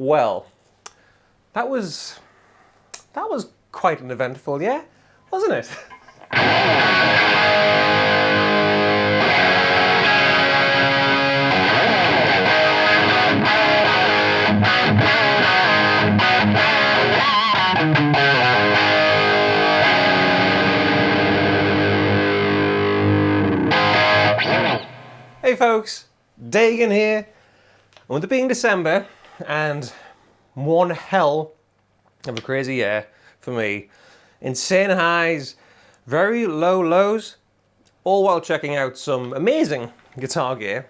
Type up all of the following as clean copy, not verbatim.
Well, that was quite an eventful year, wasn't it? Hey folks, Dagan here. And with it being December and one hell of a crazy year for me, insane highs, very low lows, all while checking out some amazing guitar gear,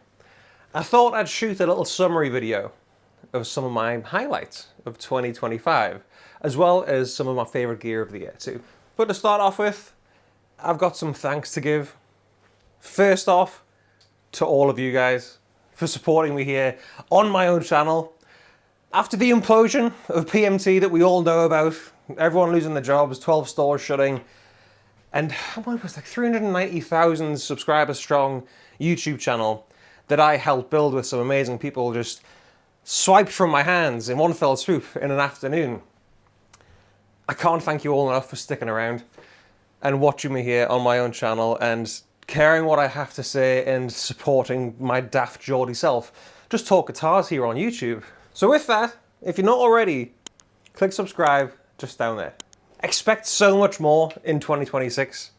I thought I'd shoot a little summary video of some of my highlights of 2025, as well as some of my favourite gear of the year too. But to start off with, I've got some thanks to give. First off, to all of you guys for supporting me here on my own channel. After the implosion of PMT that we all know about, everyone losing their jobs, 12 stores shutting, and what was like 390,000 subscribers strong YouTube channel that I helped build with some amazing people just swiped from my hands in one fell swoop in an afternoon. I can't thank you all enough for sticking around and watching me here on my own channel and caring what I have to say and supporting my daft Geordie self. Just talk guitars here on YouTube. So with that, if you're not already, click subscribe just down there. Expect so much more in 2026.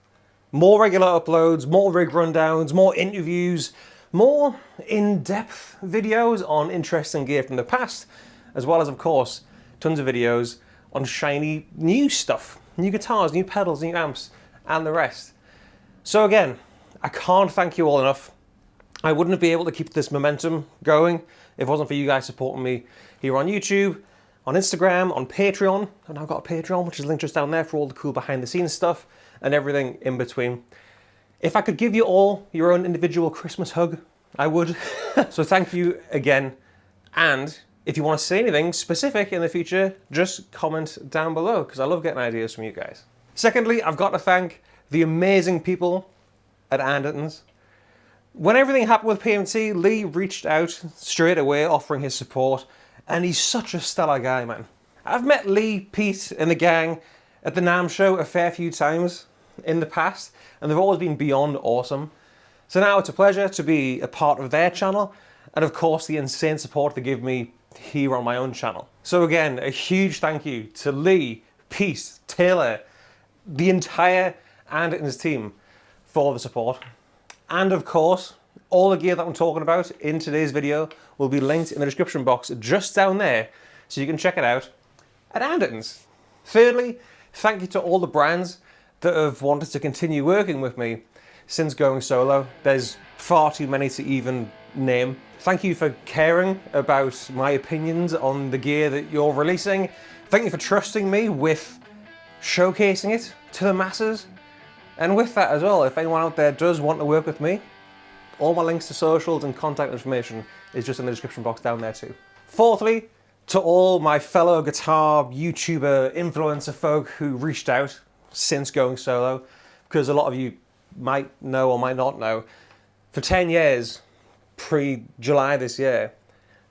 More regular uploads, more rig rundowns, more interviews, more in-depth videos on interesting gear from the past, as well as, of course, tons of videos on shiny new stuff. New guitars, new pedals, new amps, and the rest. So again, I can't thank you all enough. I wouldn't be able to keep this momentum going if it wasn't for you guys supporting me here on YouTube, on Instagram, on Patreon. And I've got a Patreon, which is linked just down there for all the cool behind the scenes stuff and everything in between. If I could give you all your own individual Christmas hug, I would. So thank you again. And if you want to say anything specific in the future, just comment down below, because I love getting ideas from you guys. Secondly, I've got to thank the amazing people at Andertons. When everything happened with PMT, Lee reached out straight away offering his support, and he's such a stellar guy, man. I've met Lee, Pete and the gang at the NAMM show a fair few times in the past, and they've always been beyond awesome. So now it's a pleasure to be a part of their channel, and of course the insane support they give me here on my own channel. So again, a huge thank you to Lee, Pete, Taylor, the entire Andertons team for the support. And of course, all the gear that I'm talking about in today's video will be linked in the description box just down there, so you can check it out at Andertons. Thirdly, thank you to all the brands that have wanted to continue working with me since going solo. There's far too many to even name. Thank you for caring about my opinions on the gear that you're releasing. Thank you for trusting me with showcasing it to the masses. And with that as well, if anyone out there does want to work with me, all my links to socials and contact information is just in the description box down there too. Fourthly, to all my fellow guitar YouTuber influencer folk who reached out since going solo, because a lot of you might know or might not know, for 10 years, pre-July this year,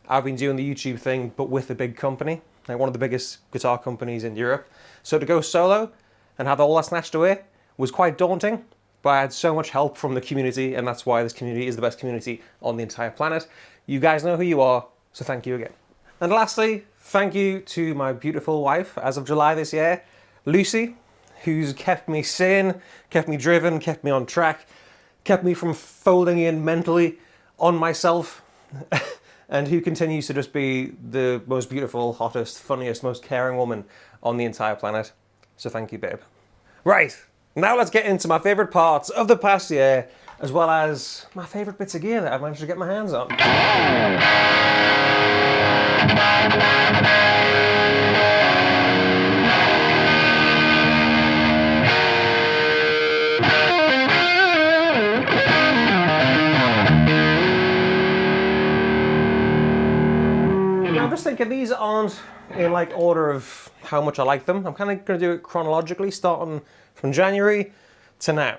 I've been doing the YouTube thing, but with a big company, like one of the biggest guitar companies in Europe. So to go solo and have all that snatched away was quite daunting, but I had so much help from the community, and that's why this community is the best community on the entire planet. You guys know who you are, so thank you again. And lastly, thank you to my beautiful wife, as of July this year, Lucy, who's kept me sane, kept me driven, kept me on track, kept me from folding in mentally on myself, and who continues to just be the most beautiful, hottest, funniest, most caring woman on the entire planet. So thank you, babe. Right. Now let's get into my favourite parts of the past year, as well as my favourite bits of gear that I've managed to get my hands on. I'm just thinking these aren't in like order of how much I like them. I'm kind of going to do it chronologically, starting from January to now.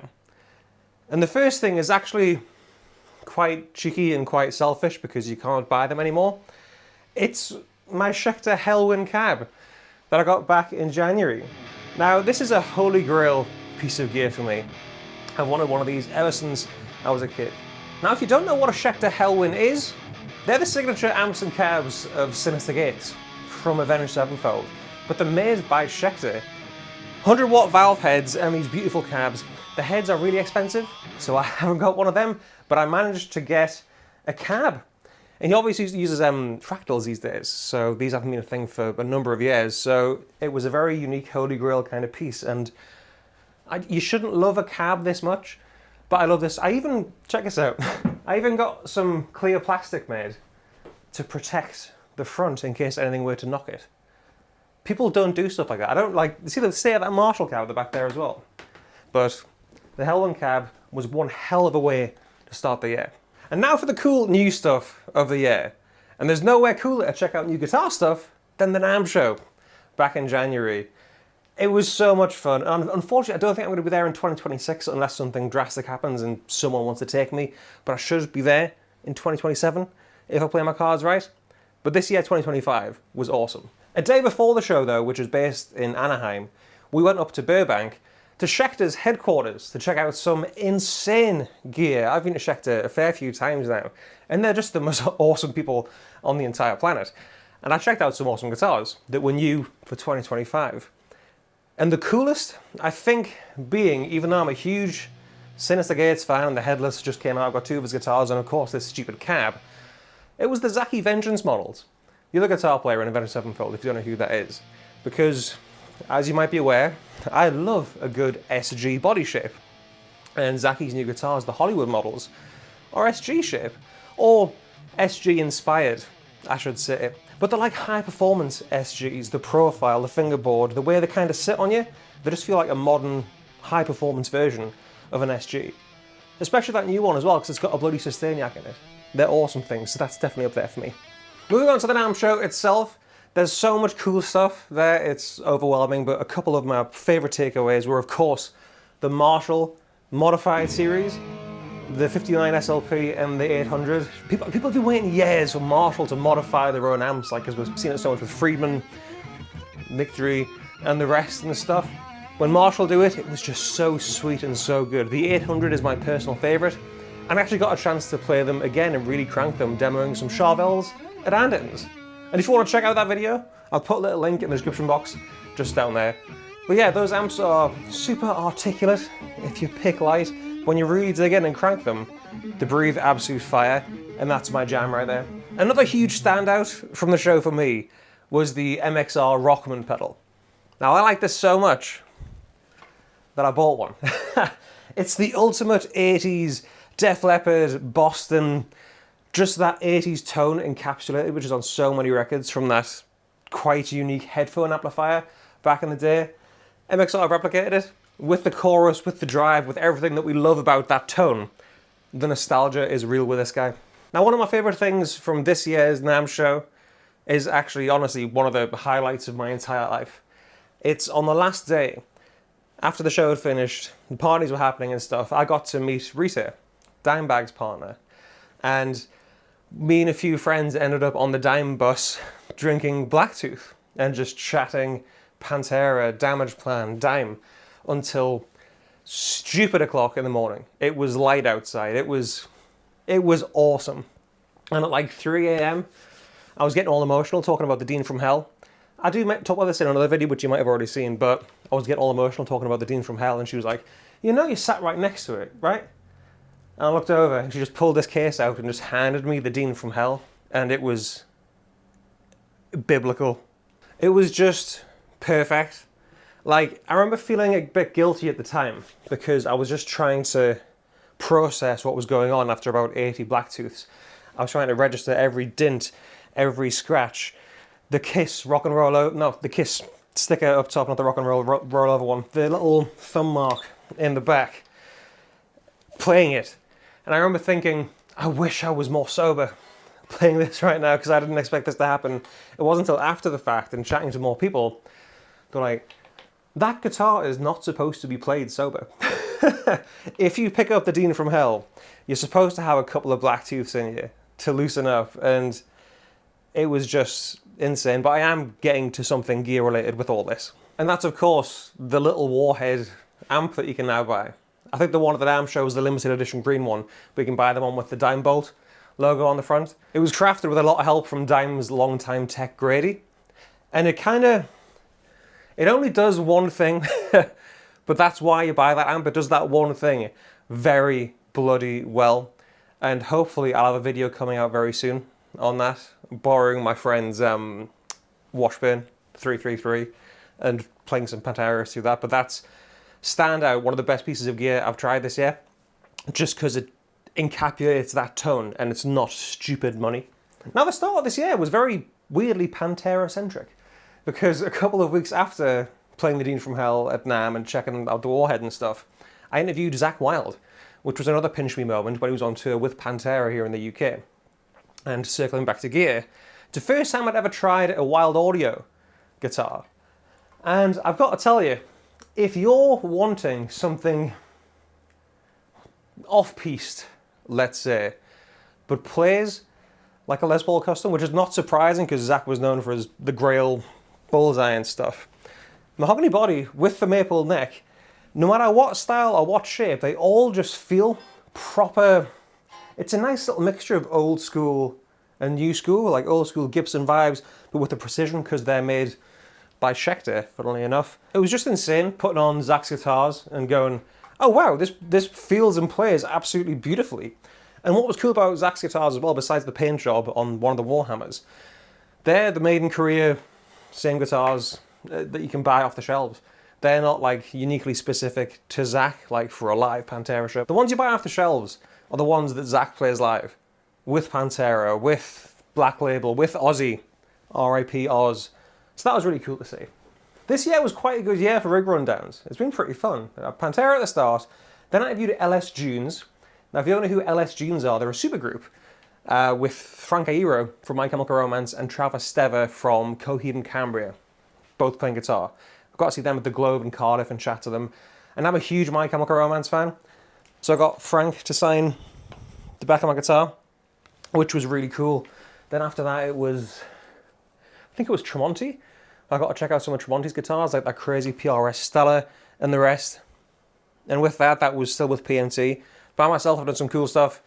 And the first thing is actually quite cheeky and quite selfish because you can't buy them anymore. It's my Schecter Hellwind cab that I got back in January. Now, this is a holy grail piece of gear for me. I've wanted one of these ever since I was a kid. Now, if you don't know what a Schecter Hellwind is, they're the signature amps and cabs of Sinister Gates from Avenged Sevenfold, but they're made by Schecter. 100-watt valve heads and these beautiful cabs. The heads are really expensive, so I haven't got one of them, but I managed to get a cab. And he obviously uses fractals these days, so these haven't been a thing for a number of years, so it was a very unique holy grail kind of piece, and you shouldn't love a cab this much, but I love this. I even, check this out, I even got some clear plastic made to protect the front in case anything were to knock it. People don't do stuff like that. I don't like, see the state of that Marshall cab at the back there as well. But the Hellwind cab was one hell of a way to start the year. And now for the cool new stuff of the year. And there's nowhere cooler to check out new guitar stuff than the NAMM show back in January. It was so much fun. And unfortunately, I don't think I'm going to be there in 2026 unless something drastic happens and someone wants to take me. But I should be there in 2027 if I play my cards right. But this year, 2025, was awesome. A day before the show, though, which was based in Anaheim, we went up to Burbank to Schecter's headquarters to check out some insane gear. I've been to Schecter a fair few times now, and they're just the most awesome people on the entire planet. And I checked out some awesome guitars that were new for 2025. And the coolest, I think, being, even though I'm a huge Sinister Gates fan, and the Headless just came out, I've got two of his guitars, and of course this stupid cab, it was the Zakk Vengeance models. The other guitar player in Avenged Sevenfold, if you don't know who that is. Because, as you might be aware, I love a good SG body shape. And Zakk's new guitars, the Hollywood models, are SG shape. Or SG inspired, I should say. But they're like high performance SGs, the profile, the fingerboard, the way they kind of sit on you, they just feel like a modern high performance version of an SG. Especially that new one as well, because it's got a bloody Sustainiac in it. They're awesome things, so that's definitely up there for me. Moving on to the NAMM show itself, there's so much cool stuff there, it's overwhelming, but a couple of my favourite takeaways were, of course, the Marshall modified series, the 59 SLP and the 800. People have been waiting years for Marshall to modify their own amps, like, because we've seen it so much with Friedman, Victory, and the rest and the stuff. When Marshall do it, it was just so sweet and so good. The 800 is my personal favourite, and I actually got a chance to play them again and really crank them, demoing some Charvels at Andertons. And if you want to check out that video, I'll put a little link in the description box just down there. But yeah, those amps are super articulate if you pick light. When you really dig in and crank them, they breathe absolute fire, and that's my jam right there. Another huge standout from the show for me was the MXR Rockman pedal. Now I like this so much that I bought one. It's the ultimate 80s Def Leppard, Boston, just that 80s tone encapsulated, which is on so many records from that quite unique headphone amplifier back in the day. MXR replicated it with the chorus, with the drive, with everything that we love about that tone. The nostalgia is real with this guy. Now, one of my favorite things from this year's NAMM show is actually, honestly, one of the highlights of my entire life. It's on the last day, after the show had finished, the parties were happening and stuff, I got to meet Rita, Dimebag's partner, and me and a few friends ended up on the Dime bus drinking Blacktooth and just chatting Pantera, Damage Plan, Dime until stupid o'clock in the morning. It was light outside. It was awesome. And at like 3 a.m, I was getting all emotional talking about the Dean from Hell. I do talk about this in another video, which you might have already seen, but I was getting all emotional talking about the Dean from Hell, and she was like, you know, you sat right next to it, right? And I looked over and she just pulled this case out and just handed me the Dean from Hell, and it was biblical. It was just perfect. Like, I remember feeling a bit guilty at the time because I was just trying to process what was going on after about 80 Blacktooths. I was trying to register every dint, every scratch, the Kiss rock and roll, the Kiss sticker up top, not the rock and roll over one, the little thumb mark in the back, playing it. And I remember thinking, I wish I was more sober playing this right now because I didn't expect this to happen. It wasn't until after the fact and chatting to more people, they're like, that guitar is not supposed to be played sober. If you pick up the Dean from Hell, you're supposed to have a couple of Blacktooths in you to loosen up, and it was just insane. But I am getting to something gear related with all this. And that's, of course, the little Warhead amp that you can now buy. I think the one at the NAMM show was the limited edition green one, but you can buy the one with the Dime Bolt logo on the front. It was crafted with a lot of help from Dime's longtime tech Grady. And it only does one thing, but that's why you buy that amp. It does that one thing very bloody well. And hopefully I'll have a video coming out very soon on that, borrowing my friend's Washburn 333 and playing some Pantera through that. But that's standout, one of the best pieces of gear I've tried this year, just because it encapsulates that tone and it's not stupid money. Now the start of this year was very weirdly Pantera-centric, because a couple of weeks after playing the Dean from Hell at NAMM and checking out the Warhead and stuff, I interviewed Zakk Wylde, which was another pinch me moment when he was on tour with Pantera here in the UK. And circling back to gear, it's the first time I'd ever tried a Wylde Audio guitar. And I've got to tell you, if you're wanting something off-piste, let's say, but plays like a Les Paul Custom, which is not surprising because Zakk was known for the Grail bullseye and stuff. Mahogany body with the maple neck, no matter what style or what shape, they all just feel proper. It's a nice little mixture of old school and new school, like old school Gibson vibes, but with the precision because they're made by Schecter, funnily enough. It was just insane putting on Zakk's guitars and going, oh wow, this feels and plays absolutely beautifully. And what was cool about Zakk's guitars as well, besides the paint job on one of the Warhammers, they're the made in Korea, same guitars that you can buy off the shelves. They're not like uniquely specific to Zakk, like for a live Pantera show. The ones you buy off the shelves are the ones that Zakk plays live, with Pantera, with Black Label, with Ozzy, R.I.P. Oz. So that was really cool to see. This year was quite a good year for rig rundowns. It's been pretty fun. Pantera at the start, then I interviewed LS Dunes. Now if you don't know who LS Dunes are, they're a supergroup with Frank Iero from My Chemical Romance and Travis Stever from Coheed and Cambria, both playing guitar. I've got to see them at the Globe in Cardiff and chat to them. And I'm a huge My Chemical Romance fan. So I got Frank to sign the back of my guitar, which was really cool. Then after that it was, I think it was Tremonti. I got to check out some of Tremonti's guitars, like that crazy PRS Stella and the rest. And with that, that was still with PMT. By myself, I've done some cool stuff.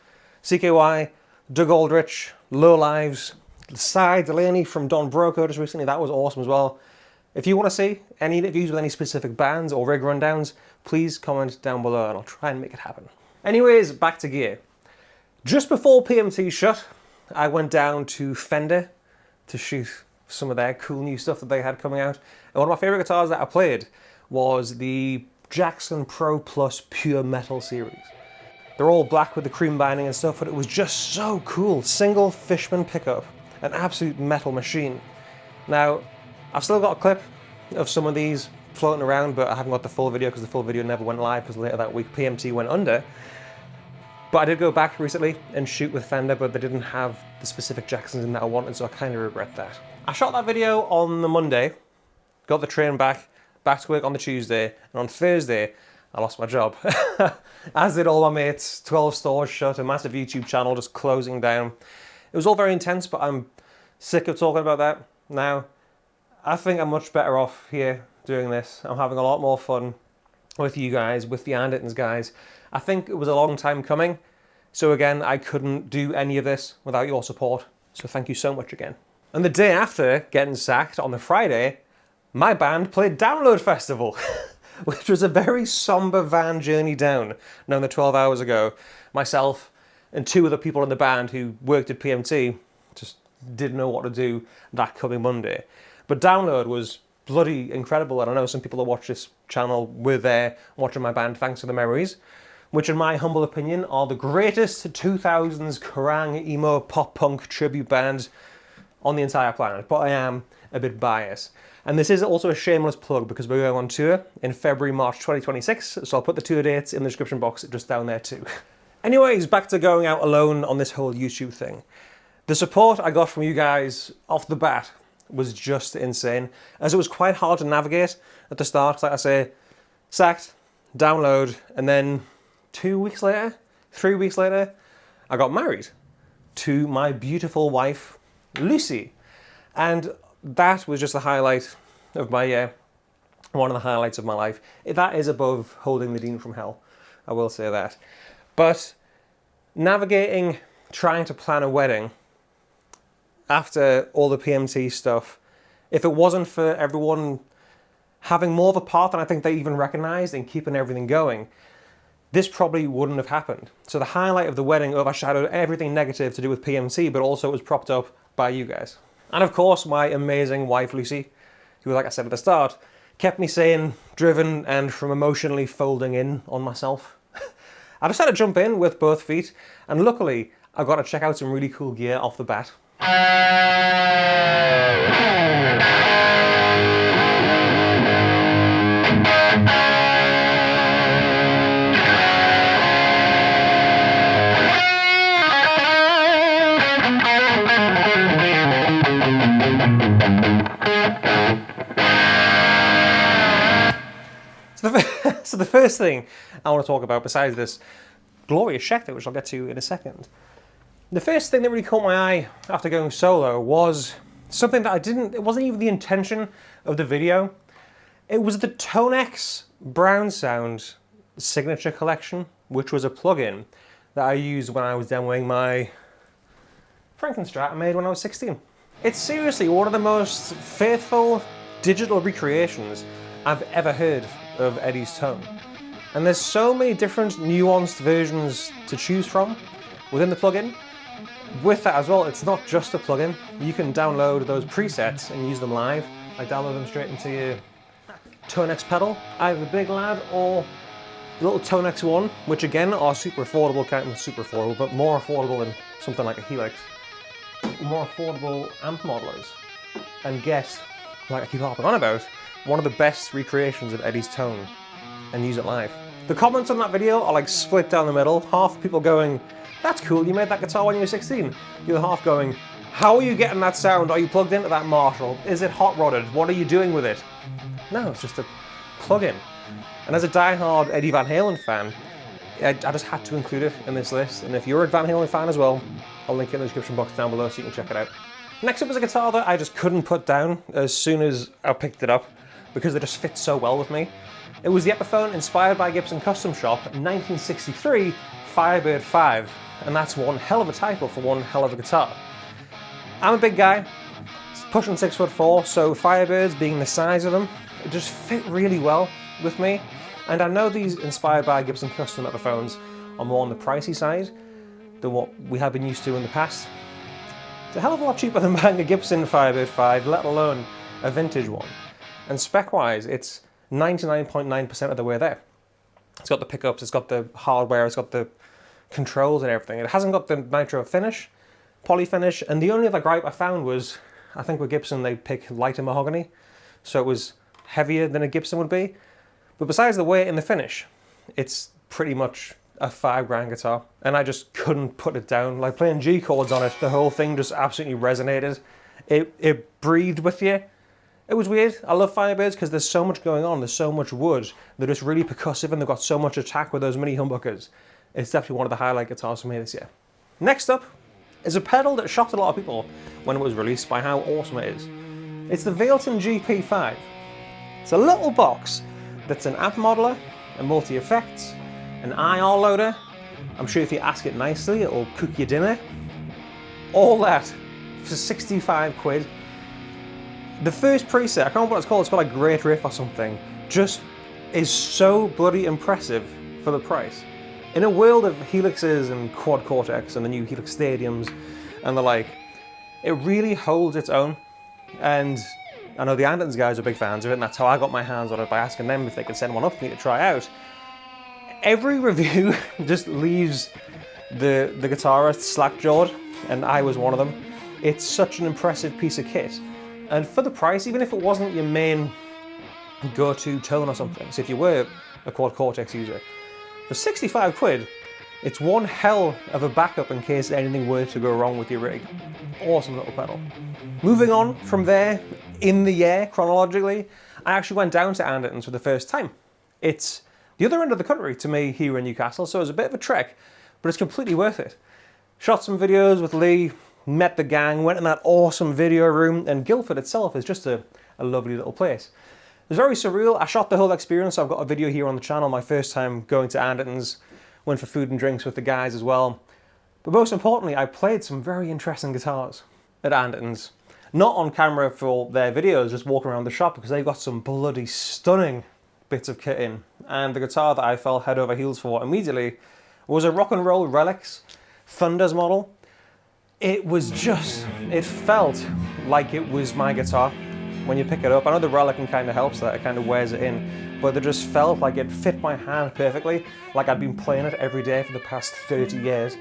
CKY, Doug Aldrich, Low Lives, Cy Delaney from Don Broco just recently. That was awesome as well. If you want to see any interviews with any specific bands or rig rundowns, please comment down below and I'll try and make it happen. Anyways, back to gear. Just before PMT shut, I went down to Fender to shoot some of their cool new stuff that they had coming out. And one of my favorite guitars that I played was the Jackson Pro Plus Pure Metal series. They're all black with the cream binding and stuff, but it was just so cool. Single Fishman pickup, an absolute metal machine. Now, I've still got a clip of some of these floating around, but I haven't got the full video because the full video never went live because later that week PMT went under. But I did go back recently and shoot with Fender, but they didn't have the specific Jacksons in that I wanted, so I kind of regret that. I shot that video on the Monday, got the train back to work on the Tuesday, and on Thursday, I lost my job. As did all my mates, 12 stores shut, a massive YouTube channel just closing down. It was all very intense, but I'm sick of talking about that now. I think I'm much better off here doing this. I'm having a lot more fun with you guys, with the Andertons guys. I think it was a long time coming. So again, I couldn't do any of this without your support. So thank you so much again. And the day after getting sacked, on the Friday, my band played Download Festival, which was a very somber van journey down, known 12 hours ago. Myself and two other people in the band who worked at PMT just didn't know what to do that coming Monday. But Download was bloody incredible, and I know some people that watch this channel were there watching my band thanks to the memories, which in my humble opinion are the greatest 2000s Kerrang emo pop punk tribute band on the entire planet, but I am a bit biased. And this is also a shameless plug because we're going on tour in February, March 2026, so I'll put the tour dates in the description box just down there too. Anyways, back to going out alone on this whole YouTube thing. The support I got from you guys off the bat was just insane, as it was quite hard to navigate at the start. Like I say, sacked, Download, and then 3 weeks later, I got married to my beautiful wife Lucy. And that was just the highlight of my year. One of the highlights of my life. That is above holding the Dean from Hell. I will say that. But navigating, trying to plan a wedding after all the PMT stuff, if it wasn't for everyone having more of a part than I think they even recognised in keeping everything going, this probably wouldn't have happened. So the highlight of the wedding overshadowed everything negative to do with PMT, but also it was propped up by you guys. And of course, my amazing wife, Lucy, who, like I said at the start, kept me sane, driven, and from emotionally folding in on myself. I just had to jump in with both feet, and luckily, I got to check out some really cool gear off the bat. So the first thing I want to talk about, besides this glorious Schecter, which I'll get to in a second, the first thing that really caught my eye after going solo was something that it wasn't even the intention of the video. It was the Tonex Brown Sound Signature Collection, which was a plugin that I used when I was demoing my Frankenstrat I made when I was 16. It's seriously one of the most faithful digital recreations I've ever heard of Eddie's tone. And there's so many different nuanced versions to choose from within the plugin. With that as well, it's not just a plugin. You can download those presets and use them live. I download them straight into your Tonex pedal, either the Big Lad or the little Tonex one, which again are super affordable, kind of super affordable, but more affordable than something like a Helix. More affordable amp modelers. And guess, like I keep harping on about, one of the best recreations of Eddie's tone, and use it live. The comments on that video are like split down the middle. Half people going, that's cool, you made that guitar when you were 16. The other half going, how are you getting that sound? Are you plugged into that Marshall? Is it hot rodded? What are you doing with it? No, it's just a plug-in. And as a die-hard Eddie Van Halen fan, I just had to include it in this list. And if you're a Van Halen fan as well, I'll link it in the description box down below so you can check it out. Next up is a guitar that I just couldn't put down as soon as I picked it up, because they just fit so well with me. It was the Epiphone inspired by Gibson Custom Shop 1963 Firebird 5, and that's one hell of a title for one hell of a guitar. I'm a big guy, pushing 6'4", so Firebirds being the size of them, it just fit really well with me. And I know these inspired by Gibson Custom Epiphones are more on the pricey side than what we have been used to in the past. It's a hell of a lot cheaper than buying a Gibson Firebird 5, let alone a vintage one. And spec-wise, it's 99.9% of the way there. It's got the pickups, it's got the hardware, it's got the controls and everything. It hasn't got the nitro finish, poly finish, and the only other gripe I found was, I think with Gibson they pick lighter mahogany, so it was heavier than a Gibson would be. But besides the weight and the finish, it's pretty much a $5 guitar, and I just couldn't put it down. Like playing G chords on it, the whole thing just absolutely resonated. It breathed with you. It was weird. I love Firebirds because there's so much going on, there's so much wood, they're just really percussive and they've got so much attack with those mini humbuckers. It's definitely one of the highlight guitars for me this year. Next up is a pedal that shocked a lot of people when it was released by how awesome it is. It's the Wilkin GP5. It's a little box that's an amp modeler, a multi-effects, an IR loader. I'm sure if you ask it nicely, it'll cook your dinner. All that for 65 quid. The first preset, I can't remember what it's called, it's called like Great Riff or something, just is so bloody impressive for the price. In a world of Helixes and Quad Cortex and the new Helix Stadiums and the like, it really holds its own. And I know the Andertons guys are big fans of it, and that's how I got my hands on it, by asking them if they could send one up for me to try out. Every review just leaves the guitarist slack-jawed, and I was one of them. It's such an impressive piece of kit. And for the price, even if it wasn't your main go-to tone or something, so if you were a Quad Cortex user, for 65 quid, it's one hell of a backup in case anything were to go wrong with your rig. Awesome little pedal. Moving on from there, in the year, chronologically, I actually went down to Andertons for the first time. It's the other end of the country to me here in Newcastle, so it's a bit of a trek, but it's completely worth it. Shot some videos with Lee, met the gang, went in that awesome video room, and Guildford itself is just a lovely little place. It was very surreal. I shot the whole experience. I've got a video here on the channel, my first time going to Andertons. Went for food and drinks with the guys as well. But most importantly, I played some very interesting guitars at Andertons. Not on camera for their videos, just walking around the shop, because they've got some bloody stunning bits of kit in. And the guitar that I fell head over heels for immediately was a Rock and Roll Relics Thunders model. It was just, it felt like it was my guitar when you pick it up. I know the Relic kind of helps that, it kind of wears it in, but it just felt like it fit my hand perfectly, like I'd been playing it every day for the past 30 years.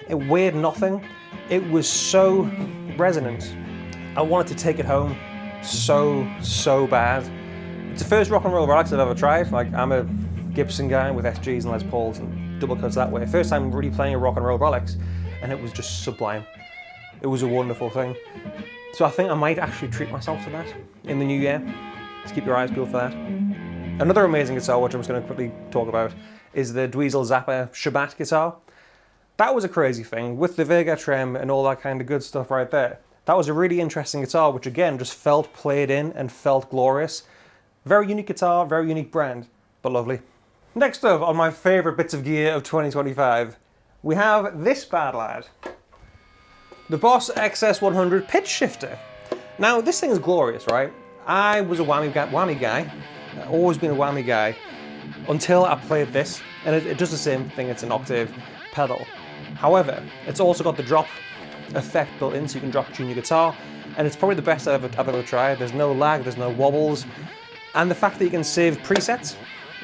It weighed nothing. It was so resonant. I wanted to take it home so bad. It's the first Rock and Roll Relics I've ever tried. Like, I'm a Gibson guy with SGs and Les Pauls and double cuts that way. First time really playing a Rock and Roll Relics, and it was just sublime. It was a wonderful thing. So I think I might actually treat myself to that in the new year. Just keep your eyes peeled for that. Another amazing guitar, which I'm just going to quickly talk about, is the Dweezil Zappa Shabat guitar. That was a crazy thing, with the Vega trem and all that kind of good stuff right there. That was a really interesting guitar, which again just felt played in and felt glorious. Very unique guitar, very unique brand, but lovely. Next up on my favourite bits of gear of 2025, we have this bad lad. The Boss XS100 pitch shifter. Now this thing is glorious, right? I was a whammy guy, always been a whammy guy, until I played this, and it does the same thing, it's an octave pedal. However, it's also got the drop effect built in, so you can drop tune your guitar, and it's probably the best I've ever tried. There's no lag, there's no wobbles, and the fact that you can save presets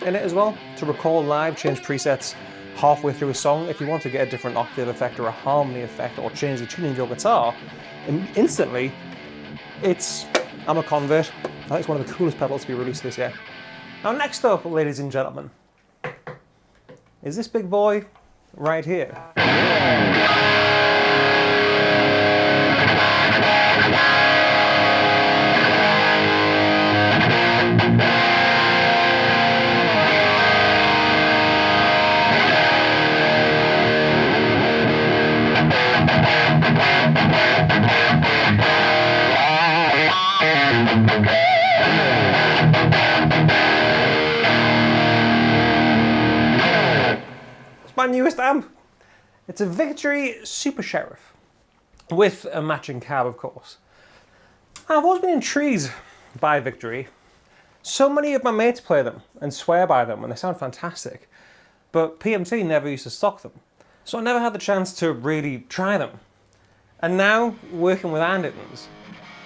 in it as well, to record live, change presets halfway through a song if you want to get a different octave effect or a harmony effect or change the tuning of your guitar, and instantly, I'm a convert. I think it's one of the coolest pedals to be released this year. Now next up, ladies and gentlemen, is this big boy right here. It's my newest amp. It's a Victory Super Sheriff with a matching cab, of course. I've always been intrigued by Victory. So many of my mates play them and swear by them and they sound fantastic, but PMT never used to stock them. So I never had the chance to really try them. And now, working with Andertons,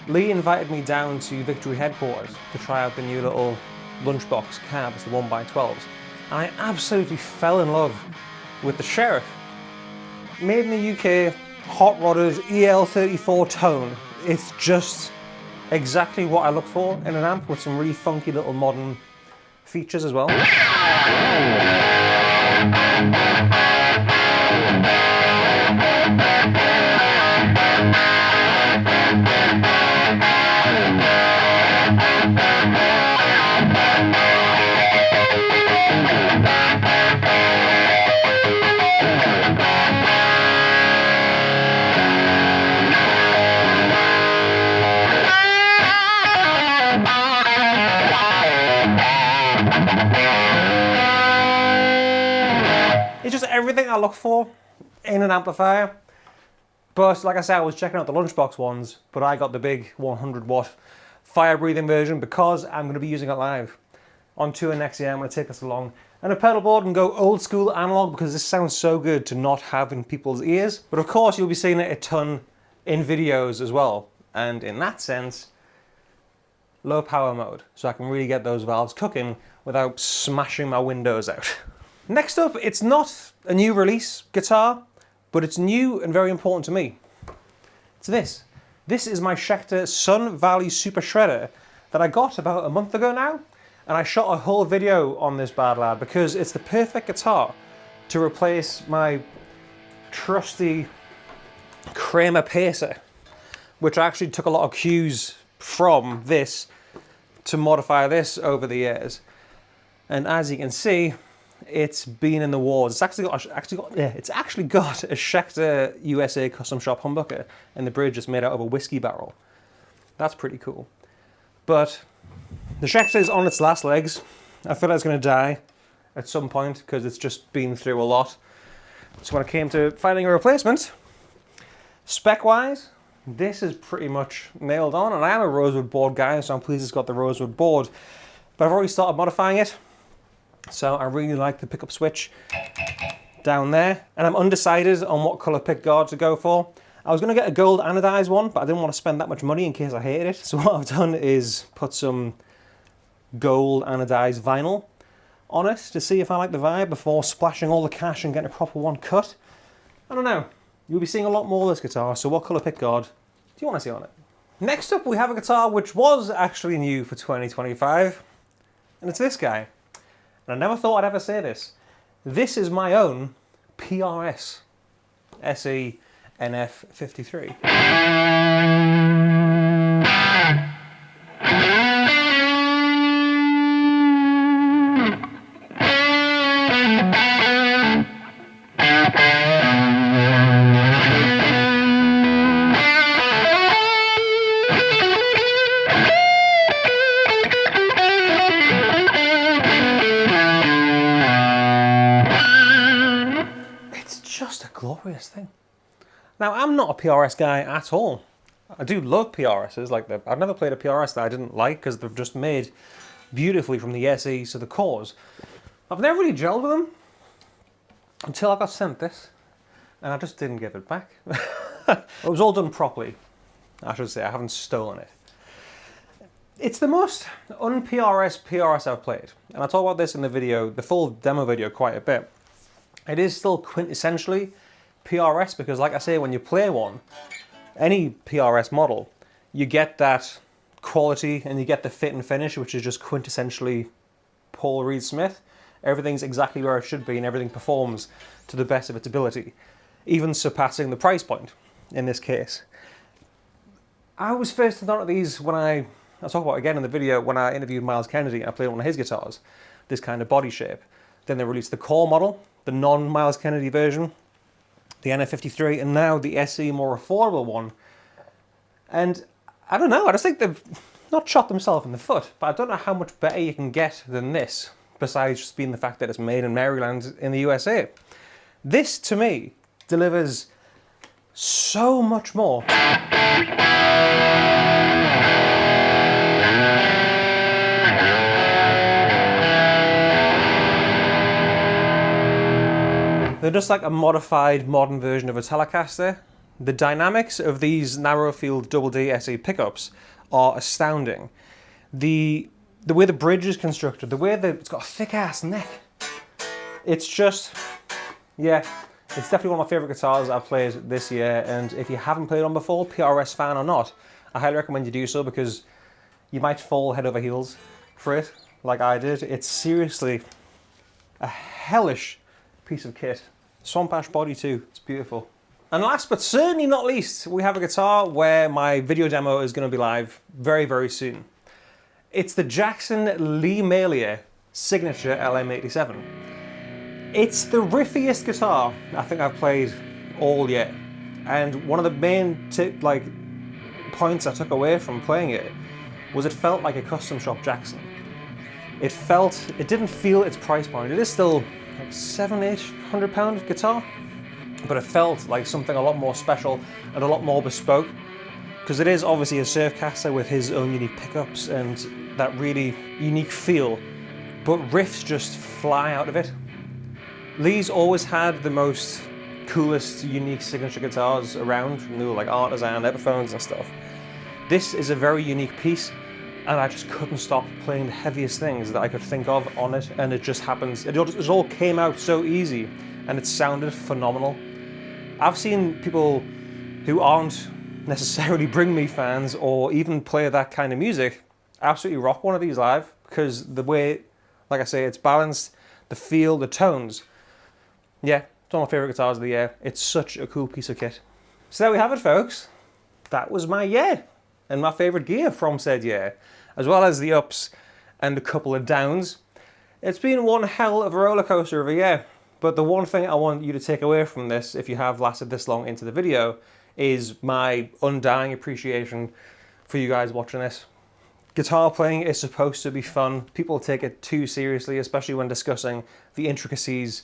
Lee invited me down to Victory headquarters to try out the new little lunchbox cabs, the 1x12s. And I absolutely fell in love with the Sheriff. Made in the UK, hot rodded EL34 tone. It's just exactly what I look for in an amp, with some really funky little modern features as well. It's just everything I look for in an amplifier. But like I said, I was checking out the lunchbox ones, but I got the big 100 watt fire breathing version because I'm going to be using it live. On tour next year, I'm going to take us along and a pedal board and go old school analog, because this sounds so good to not have in people's ears. But of course, you'll be seeing it a ton in videos as well. And in that sense, low power mode, so I can really get those valves cooking without smashing my windows out. Next up, it's not a new release guitar, but it's new and very important to me. It's this. This is my Schecter Sun Valley Super Shredder that I got about a month ago now, and I shot a whole video on this bad lad because it's the perfect guitar to replace my trusty Kramer Pacer, which I actually took a lot of cues from this to modify this over the years. And as you can see, it's been in the wars. It's actually got a Schecter USA custom shop humbucker, and the bridge is made out of a whiskey barrel. That's pretty cool. But the Schecter is on its last legs. I feel like it's going to die at some point because it's just been through a lot. So when it came to finding a replacement, spec-wise, this is pretty much nailed on. And I am a rosewood board guy, so I'm pleased it's got the rosewood board. But I've already started modifying it. So I really like the pickup switch down there. And I'm undecided on what colour pick guard to go for. I was going to get a gold anodized one, but I didn't want to spend that much money in case I hated it. So what I've done is put some gold anodized vinyl on it to see if I like the vibe before splashing all the cash and getting a proper one cut. I don't know. You'll be seeing a lot more of this guitar, so what colour pick guard do you want to see on it? Next up, we have a guitar which was actually new for 2025, and it's this guy. And I never thought I'd ever say this. This is my own PRS SE NF53. Glorious thing. Now, I'm not a PRS guy at all. I do love PRSs. I've never played a PRS that I didn't like because they're just made beautifully from the SEs to the cores. I've never really gelled with them until I got sent this, and I just didn't give it back. It was all done properly, I should say. I haven't stolen it. It's the most un-PRS PRS I've played, and I talk about this in the video, the full demo video, quite a bit. It is still quintessentially PRS because, like I say, when you play one, any PRS model, you get that quality and you get the fit and finish, which is just quintessentially Paul Reed Smith. Everything's exactly where it should be and everything performs to the best of its ability, even surpassing the price point in this case. I was first on at these when I'll talk about it again in the video, when I interviewed Miles Kennedy and I played one of his guitars, this kind of body shape. Then they released the core model, the non-Miles Kennedy version, the NF53, and now the SE more affordable one. And I don't know, I just think they've not shot themselves in the foot, but I don't know how much better you can get than this, besides just being the fact that it's made in Maryland in the USA. This, to me, delivers so much more. They're just like a modified modern version of a Telecaster. The dynamics of these narrow field double D SE pickups are astounding. The way the bridge is constructed, the way that it's got a thick ass neck. It's just, yeah, it's definitely one of my favourite guitars I've played this year, and if you haven't played one before, PRS fan or not, I highly recommend you do so because you might fall head over heels for it, like I did. It's seriously a hellish piece of kit. Swamp Ash body too, it's beautiful. And last but certainly not least, we have a guitar where my video demo is going to be live very, very soon. It's the Jackson Lee Malia Signature LM87. It's the riffiest guitar I think I've played all year. And one of the main points I took away from playing it was it felt like a custom shop Jackson. It didn't feel its price point. It is still like £700-800 guitar, but it felt like something a lot more special and a lot more bespoke, because it is obviously a Surfcaster with his own unique pickups and that really unique feel, but riffs just fly out of it. Lee's always had the most coolest, unique signature guitars around, like Artisan, Epiphones and stuff. This is a very unique piece, and I just couldn't stop playing the heaviest things that I could think of on it, and it just happens. It all came out so easy, and it sounded phenomenal. I've seen people who aren't necessarily Bring Me fans or even play that kind of music absolutely rock one of these live, because the way, like I say, it's balanced, the feel, the tones. Yeah, it's one of my favourite guitars of the year. It's such a cool piece of kit. So there we have it, folks. That was my year, and my favourite gear from said year, as well as the ups and a couple of downs. It's been one hell of a roller coaster of a year. But the one thing I want you to take away from this, if you have lasted this long into the video, is my undying appreciation for you guys watching this. Guitar playing is supposed to be fun. People take it too seriously, especially when discussing the intricacies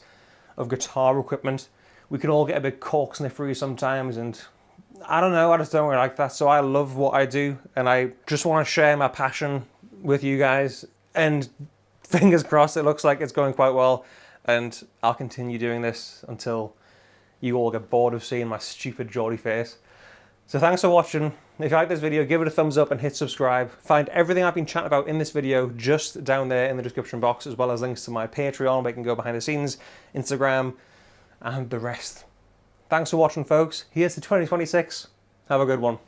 of guitar equipment. We can all get a bit cork sniffery sometimes, and I don't know, I just don't really like that. So I love what I do, and I just want to share my passion with you guys. And fingers crossed, it looks like it's going quite well. And I'll continue doing this until you all get bored of seeing my stupid Geordie face. So thanks for watching. If you like this video, give it a thumbs up and hit subscribe. Find everything I've been chatting about in this video just down there in the description box, as well as links to my Patreon where you can go behind the scenes, Instagram, and the rest. Thanks for watching, folks. Here's to 2026. Have a good one.